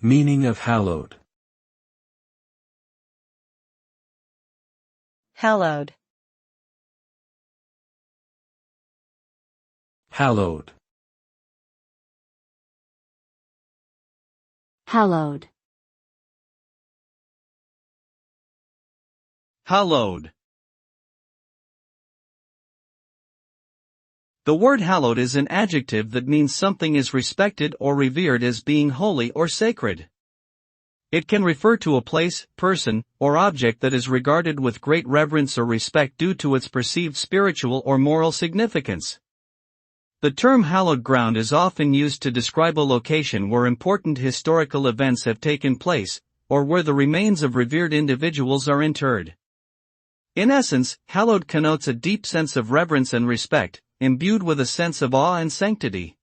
Meaning of hallowed. Hallowed. Hallowed. Hallowed. Hallowed. The word hallowed is an adjective that means something is respected or revered as being holy or sacred. It can refer to a place, person, or object that is regarded with great reverence or respect due to its perceived spiritual or moral significance. The term hallowed ground is often used to describe a location where important historical events have taken place, or where the remains of revered individuals are interred. In essence, hallowed connotes a deep sense of reverence and respect, imbued with a sense of awe and sanctity.